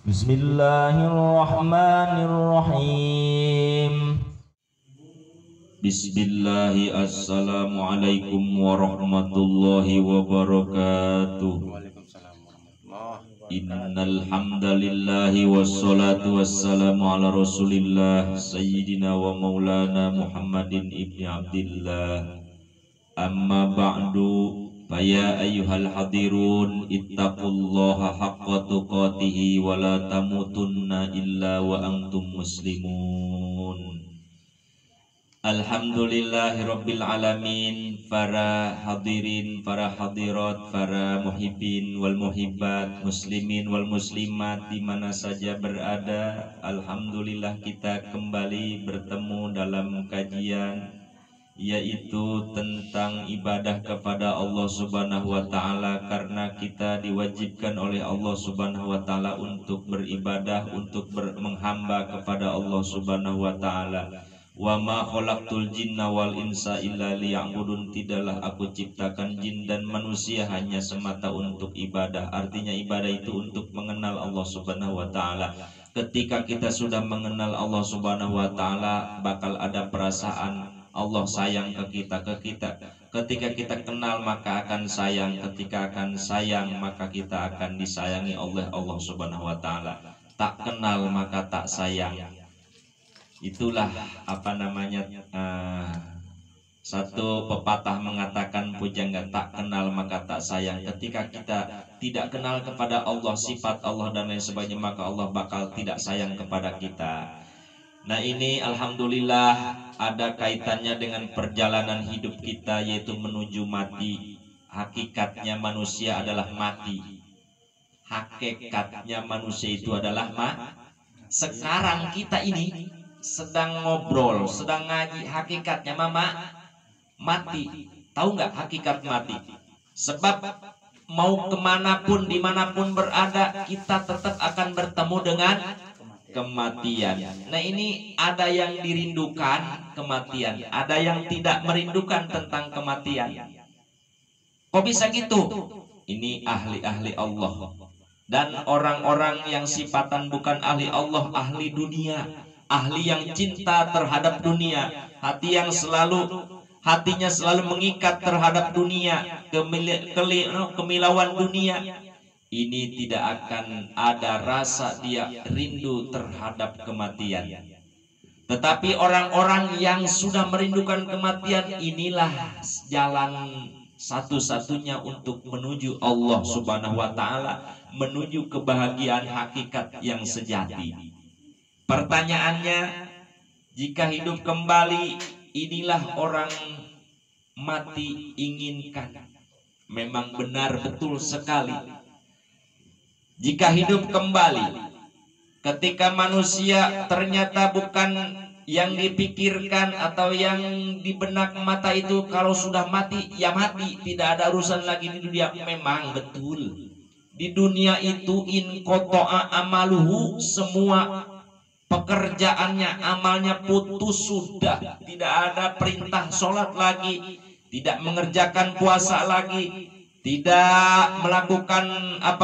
Bismillahirrahmanirrahim. Bismillahi, assalamualaikum warahmatullahi wabarakatuh. Waalaikumsalam warahmatullahi. Innal hamdalillahi wassalatu wassalamu ala Rasulillah sayyidina wa maulana Muhammadin ibni Abdillah. Amma ba'du, faya ayyuhal hadirun ittaqullaha haqqa tuqatihi wa la tamutunna illa wa antum muslimun. Alhamdulillahi rabbil alamin. Para hadirin, para hadirat, para muhibbin wal muhibbat, muslimin wal muslimat di mana saja berada, alhamdulillah kita kembali bertemu dalam kajian yaitu tentang ibadah kepada Allah Subhanahu wa taala, karena kita diwajibkan oleh Allah Subhanahu wa taala untuk beribadah, untuk menghamba kepada Allah Subhanahu wa taala. Wa ma khalaqtul jinna wal insa illa liya'budun, tidaklah aku ciptakan jin dan manusia hanya semata untuk ibadah. Artinya ibadah itu untuk mengenal Allah Subhanahu wa taala. Ketika kita sudah mengenal Allah Subhanahu wa taala, bakal ada perasaan Allah sayang ke kita. Ketika kita kenal maka akan sayang, ketika akan sayang maka kita akan disayangi oleh Allah Subhanahu wa taala. Tak kenal maka tak sayang. Itulah satu pepatah mengatakan pujangga, tak kenal maka tak sayang. Ketika kita tidak kenal kepada Allah, sifat Allah dan lain sebagainya, maka Allah bakal tidak sayang kepada kita. Nah, ini alhamdulillah ada kaitannya dengan perjalanan hidup kita, yaitu menuju mati. Hakikatnya manusia adalah mati. Hakikatnya manusia itu adalah Sekarang kita ini sedang ngobrol, sedang ngaji, hakikatnya mati. Tahu nggak hakikat mati? Sebab mau kemanapun, dimanapun berada, kita tetap akan bertemu dengan kematian. Nah, ini ada yang dirindukan kematian, ada yang tidak merindukan tentang kematian. Kok bisa gitu? Ini ahli-ahli Allah. Dan orang-orang yang sifatan bukan ahli Allah, ahli dunia, ahli yang cinta terhadap dunia, hatinya selalu mengikat terhadap dunia, kemilauan dunia. Ini tidak akan ada rasa dia rindu terhadap kematian. Tetapi orang-orang yang sudah merindukan kematian, inilah jalan satu-satunya untuk menuju Allah Subhanahu wa taala, menuju kebahagiaan hakikat yang sejati. Pertanyaannya, jika hidup kembali, inilah orang mati inginkan. Memang benar betul sekali. Jika hidup kembali, ketika manusia ternyata bukan yang dipikirkan atau yang di benak mata itu, kalau sudah mati, ya mati, tidak ada urusan lagi di dunia. Memang betul. Di dunia itu in qata'a amaluhu, semua pekerjaannya, amalnya putus sudah. Tidak ada perintah sholat lagi, tidak mengerjakan puasa lagi, tidak melakukan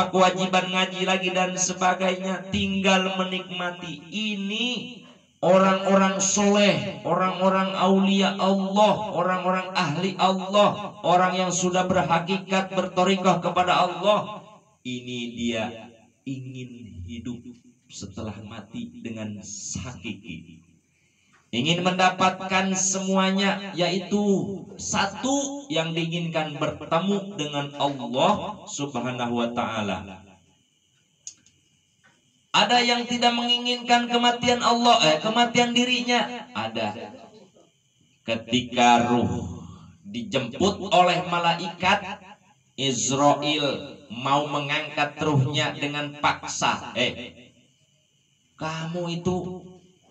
kewajiban ngaji lagi dan sebagainya, tinggal menikmati. Ini orang-orang soleh, orang-orang aulia Allah, orang-orang ahli Allah, orang yang sudah berhakikat berthariqah kepada Allah. Ini dia ingin hidup setelah mati dengan hakiki, ingin mendapatkan semuanya, yaitu satu yang diinginkan, bertemu dengan Allah Subhanahu wa taala. Ada yang tidak menginginkan kematian kematian dirinya. Ada. Ketika ruh dijemput oleh malaikat Israel, mau mengangkat ruhnya dengan paksa. Kamu itu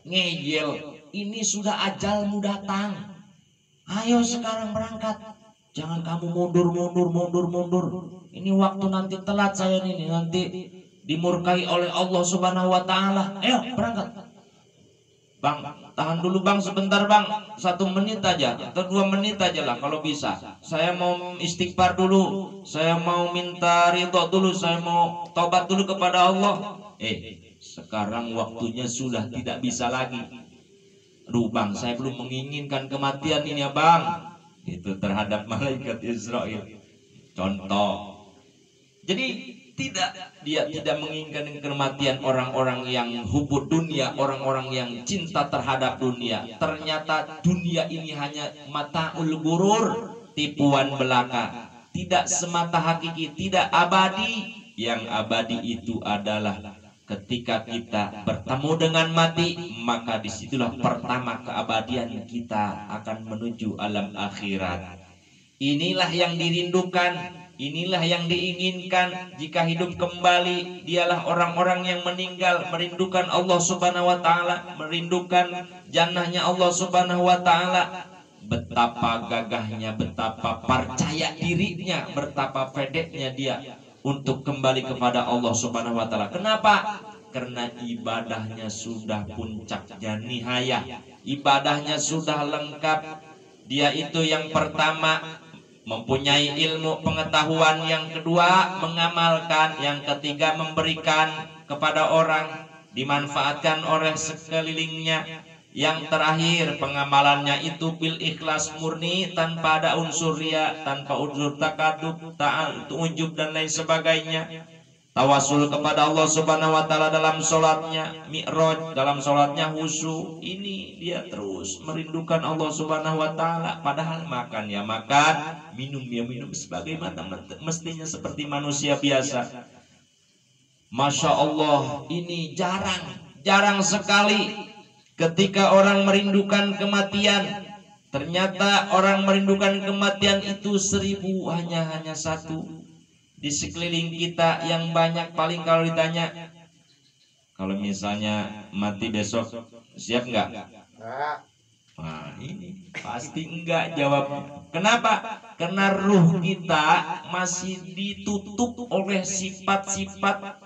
ngeyel, ini sudah ajalmu datang. Ayo sekarang berangkat. Jangan kamu mundur. Ini waktu nanti telat saya ini, nanti dimurkai oleh Allah Subhanahu wa taala. Ayo berangkat. Bang, tahan dulu bang, sebentar bang, 1 menit aja atau 2 menit aja lah kalau bisa. Saya mau istighfar dulu, saya mau minta ridho dulu, saya mau tobat dulu kepada Allah. sekarang waktunya sudah tidak bisa lagi. Duh bang, saya belum menginginkan kematian ini ya bang. Itu terhadap malaikat Israel. Contoh. Jadi dia tidak menginginkan kematian orang-orang yang hubud dunia, orang-orang yang cinta terhadap dunia. Ternyata dunia ini hanya mataul gurur, tipuan belaka. Tidak semata hakiki, tidak abadi. Yang abadi itu adalah ketika kita bertemu dengan mati, maka disitulah pertama keabadian kita akan menuju alam akhirat. Inilah yang dirindukan, inilah yang diinginkan. Jika hidup kembali, dialah orang-orang yang meninggal merindukan Allah Subhanahu wa taala, merindukan jannahnya Allah Subhanahu wa taala. Betapa gagahnya, betapa percaya dirinya, betapa pedeknya dia untuk kembali kepada Allah Subhanahu wa taala. Kenapa? Karena ibadahnya sudah puncaknya nihayah. Ibadahnya sudah lengkap. Dia itu yang pertama mempunyai ilmu pengetahuan, yang kedua mengamalkan, yang ketiga memberikan kepada orang, dimanfaatkan oleh sekelilingnya, yang terakhir pengamalannya itu bil ikhlas murni, tanpa ada unsur riya, tanpa unsur takadub, ujub dan lain sebagainya. Tawasul kepada Allah Subhanahu wa taala dalam sholatnya, mi'raj dalam sholatnya, khusyuk. Ini dia terus merindukan Allah Subhanahu wa taala. Padahal makan ya makan, minum ya minum sebagaimana mestinya seperti manusia biasa. Masya Allah, ini jarang sekali ketika orang merindukan kematian. Ternyata orang merindukan kematian itu 1000 hanya satu. Di sekeliling kita yang banyak, paling kalau ditanya, kalau misalnya mati besok siap nggak? Nah ini pasti enggak jawabnya. Kenapa? Karena ruh kita masih ditutup oleh sifat-sifat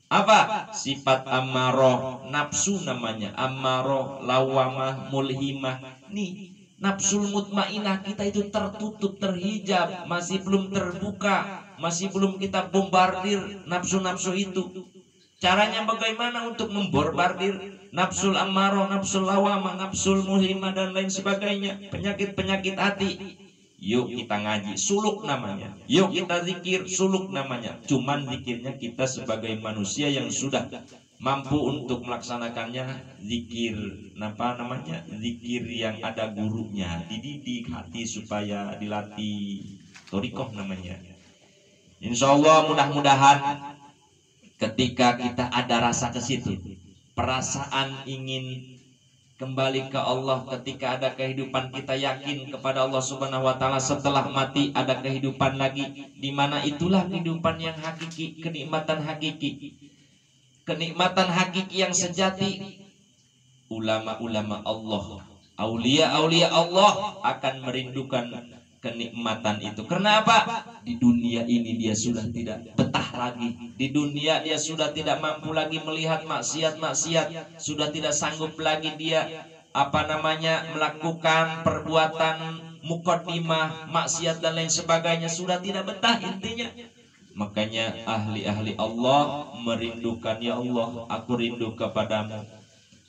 apa? Sifat ammaroh, nafsu namanya, ammaroh, lawamah, mulhimah. Nih nafsul mutmainah kita itu tertutup, terhijab, masih belum terbuka. Masih belum kita bombardir nafsu-nafsu itu. Caranya bagaimana untuk membombardir nafsul ammaroh, nafsul lawamah, nafsul mulhimah dan lain sebagainya, penyakit-penyakit hati? Yuk kita ngaji, suluk namanya. Yuk kita zikir, suluk namanya. Cuman zikirnya kita sebagai manusia yang sudah mampu untuk melaksanakannya, zikir apa namanya? Zikir yang ada gurunya, dididik hati supaya dilatih. Thariqah namanya. Insya Allah mudah-mudahan ketika kita ada rasa ke situ, perasaan ingin kembali ke Allah, ketika ada kehidupan kita yakin kepada Allah Subhanahu wa taala, setelah mati ada kehidupan lagi, di mana itulah kehidupan yang hakiki, kenikmatan hakiki. Kenikmatan hakiki yang sejati. Ulama-ulama Allah, aulia-aulia Allah akan merindukan kenikmatan itu. Kenapa? Di dunia ini dia sudah tidak betah lagi. Di dunia dia sudah tidak mampu lagi melihat maksiat-maksiat. Sudah tidak sanggup lagi dia melakukan perbuatan muqaddimah, maksiat dan lain sebagainya. Sudah tidak betah intinya. Makanya ahli-ahli Allah merindukan, ya Allah, aku rindu kepadamu.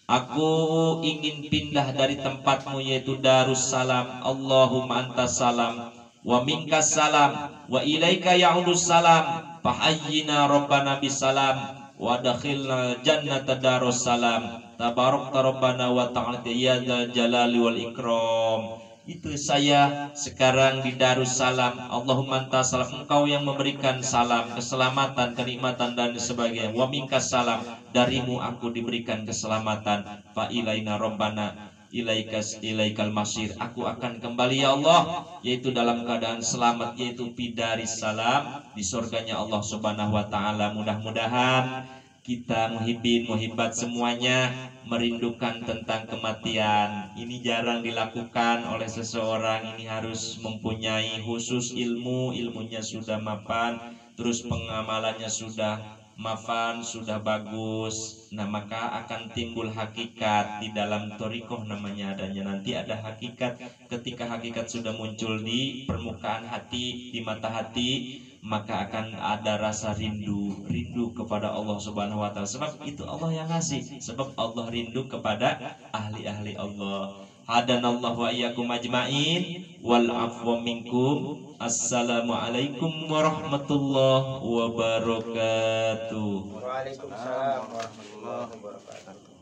Aku ingin pindah dari tempatmu, yaitu Darussalam. Allahumma antas salam wa minkas salam wa ilaika ya'udus salam fahayyina rabbana bisalam wa dakhilna jannata Darussalam tabarakta rabbana wa ta'ala ya dzal jalali wal ikram. Itu saya sekarang di Darussalam. Allahumma antas salam, engkau yang memberikan salam, keselamatan, kenikmatan dan sebagainya. Wa minkas salam, darimu aku diberikan keselamatan. Fa ilaina rabbana ilaikal masir, aku akan kembali ya Allah, yaitu dalam keadaan selamat, yaitu bidaris salam, di surganya Allah Subhanahu wa taala. Mudah-mudahan kita muhibbin muhibbat semuanya merindukan tentang kematian. Ini jarang dilakukan oleh seseorang. Ini harus mempunyai khusus ilmunya sudah mapan, terus pengamalannya sudah mapan, sudah bagus. Nah maka akan timbul hakikat di dalam thariqah namanya adanya. Nanti ada hakikat. Ketika hakikat sudah muncul di permukaan hati, di mata hati, maka akan ada rasa rindu kepada Allah Subhanahu wa taala. Sebab itu Allah yang ngasih. Sebab Allah rindu kepada ahli-ahli Allah. Hadanallahu wa iyyakum ajmain wal afwa minkum. Assalamualaikum warahmatullahi wabarakatuh. Waalaikumsalam warahmatullahi wabarakatuh.